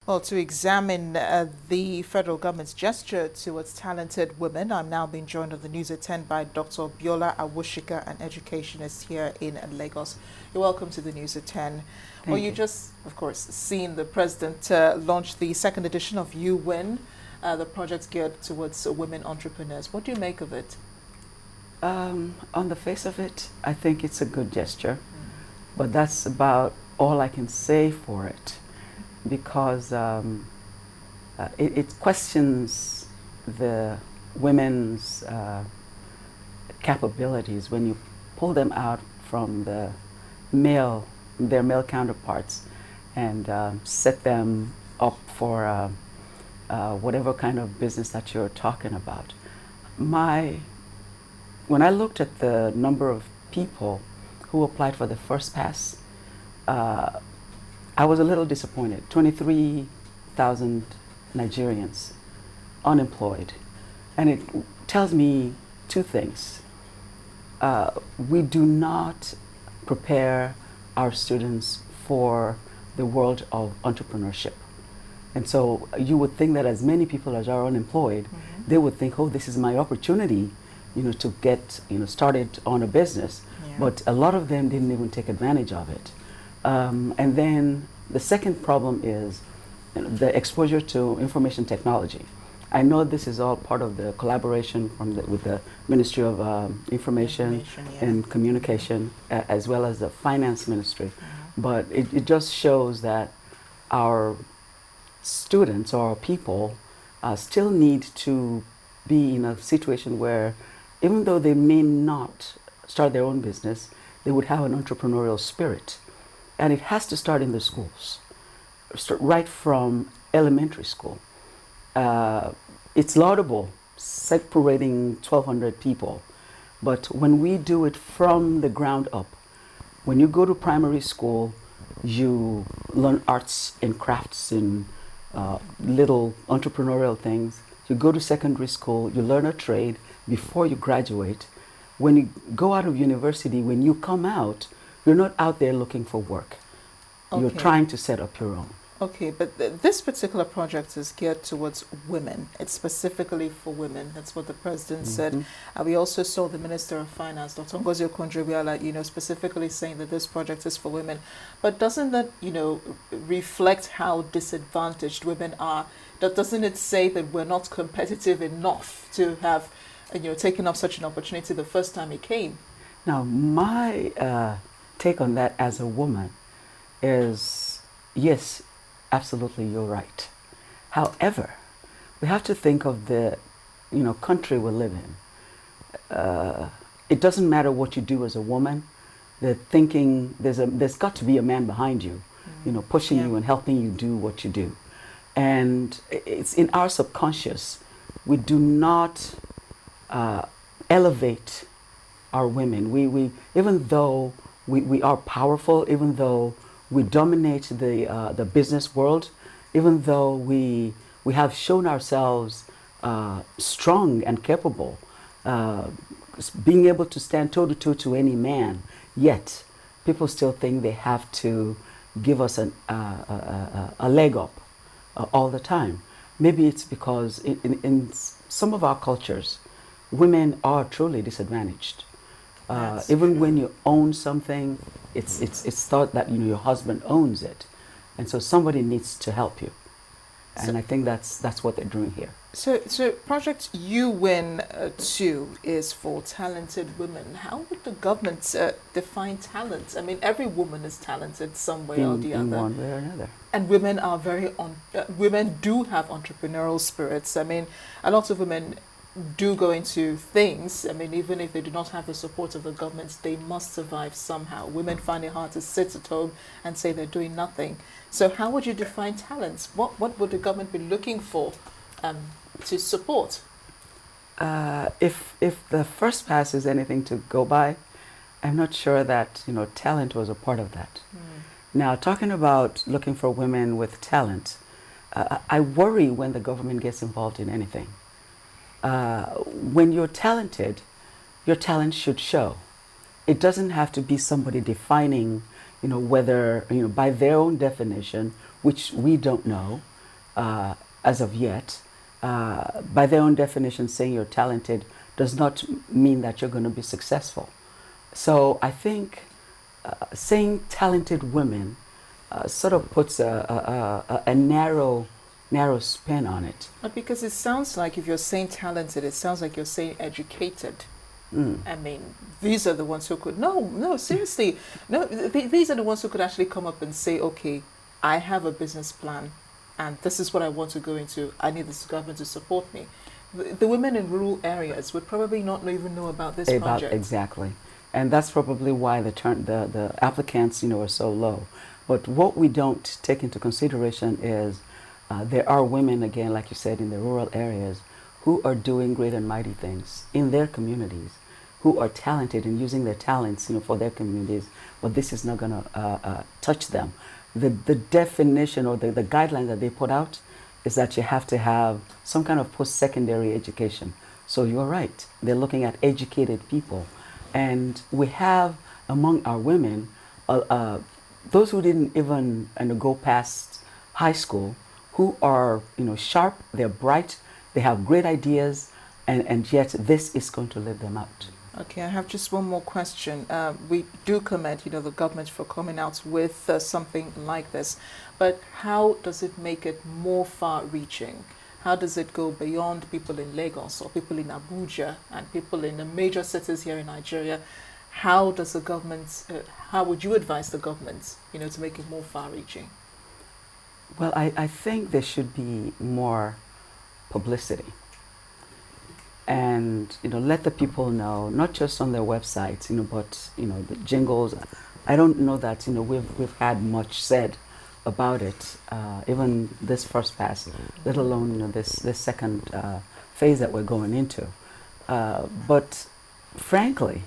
Well, to examine the federal government's gesture towards talented women, I'm now being joined on the news at 10 by Dr. Biola Awosika, an educationist here in Lagos. You're welcome to the news at 10. Well, Thank you you. just, of course, seen the president launch the second edition of YouWin, the project geared towards women entrepreneurs. What do you make of it? On the face of it, I think it's a good gesture, but that's about all I can say for it because it questions the women's capabilities when you pull them out from their male counterparts and set them up for whatever kind of business that you're talking about. When I looked at the number of people who applied for the first pass, I was a little disappointed. 23,000 Nigerians unemployed. And it tells me two things. We do not prepare our students for the world of entrepreneurship. And so you would think that as many people as are unemployed, they would think, oh, this is my opportunity, to get, started on a business. Yeah. But a lot of them didn't even take advantage of it. And then the second problem is the exposure to information technology. I know this is all part of the collaboration with the Ministry of Information Yeah. and Communication, as well as the Finance Ministry. But it just shows that our students or our people still need to be in a situation where, even though they may not start their own business, they would have an entrepreneurial spirit. And it has to start in the schools, right from elementary school. It's laudable separating 1,200 people, but when we do it from the ground up, when you go to primary school, you learn arts and crafts and little entrepreneurial things. You go to secondary school, you learn a trade before you graduate. When you go out of university, when you come out, you're not out there looking for work. You're Okay. trying to set up your own. Okay, but this particular project is geared towards women. It's specifically for women. That's what the president said. We also saw the Minister of Finance, Dr. Goodluck, specifically saying that this project is for women. But doesn't that, reflect how disadvantaged women are? Doesn't it say that we're not competitive enough to have, taken up such an opportunity the first time it came? Now, my take on that as a woman is, yes, absolutely, you're right. However, we have to think of the, country we live in. It doesn't matter what you do as a woman. They're thinking there's got to be a man behind you, pushing Yeah. you and helping you do what you do. And it's in our subconscious. We do not elevate our women. We even though we are powerful, even though we dominate the business world, even though we have shown ourselves strong and capable, being able to stand toe to toe to any man, yet people still think they have to give us a leg up all the time. Maybe it's because in some of our cultures, women are truly disadvantaged. That's Even true. when you own something, it's thought that your husband owns it, and so somebody needs to help you. And I think that's what they're doing here. So Project You Win 2 is for talented women. How would the government define talent? I mean, every woman is talented some way or the In other. one way or another. And women are women do have entrepreneurial spirits. I mean, a lot of women do go into things. I mean, even if they do not have the support of the government, they must survive somehow. Women find it hard to sit at home and say they're doing nothing. So how would you define talents? What would the government be looking for to support? If the first pass is anything to go by, I'm not sure that talent was a part of that. Now, talking about looking for women with talent, I worry when the government gets involved in anything. When you're talented, your talent should show. It doesn't have to be somebody defining, whether, by their own definition, which we don't know, as of yet. By their own definition, saying you're talented does not mean that you're going to be successful. So I think saying talented women sort of puts a narrow spin on it. But because it sounds like if you're saying talented, it sounds like you're saying educated. I mean, these are the ones who could, no, seriously, no, these are the ones who could actually come up and say, okay, I have a business plan and this is what I want to go into. I need this government to support me. The women in rural areas would probably not even know about this project. Exactly. And that's probably why the applicants, are so low. But what we don't take into consideration is there are women, again, like you said, in the rural areas who are doing great and mighty things in their communities, who are talented in using their talents, for their communities, but this is not going to touch them. The definition or the guidelines that they put out is that you have to have some kind of post-secondary education. So you're right. They're looking at educated people. And we have among our women, those who didn't even go past high school, who are sharp, they're bright, they have great ideas, and yet this is going to lift them out. Okay, I have just one more question. We do commend, the government for coming out with something like this, but how does it make it more far-reaching? How does it go beyond people in Lagos or people in Abuja and people in the major cities here in Nigeria? How does the government, how would you advise the government, to make it more far-reaching? Well, I think there should be more publicity. And, let the people know, not just on their websites, but, the jingles. I don't know that, we've had much said about it, even this first pass, let alone, this second phase that we're going into. But frankly,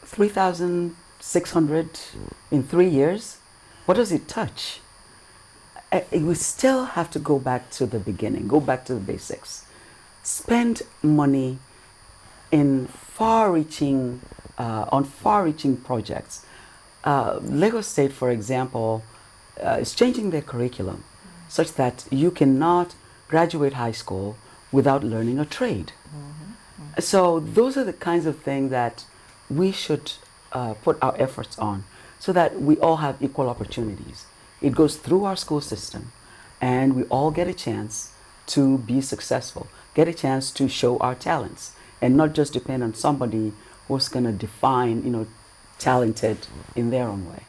3,600 in 3 years, what does it touch? We still have to go back to the beginning, go back to the basics. Spend money in far-reaching, on far-reaching projects. Lagos State, for example, is changing their curriculum such that you cannot graduate high school without learning a trade. So those are the kinds of things that we should put our efforts on so that we all have equal opportunities. It goes through our school system and we all get a chance to be successful, get a chance to show our talents and not just depend on somebody who's going to define, talented in their own way.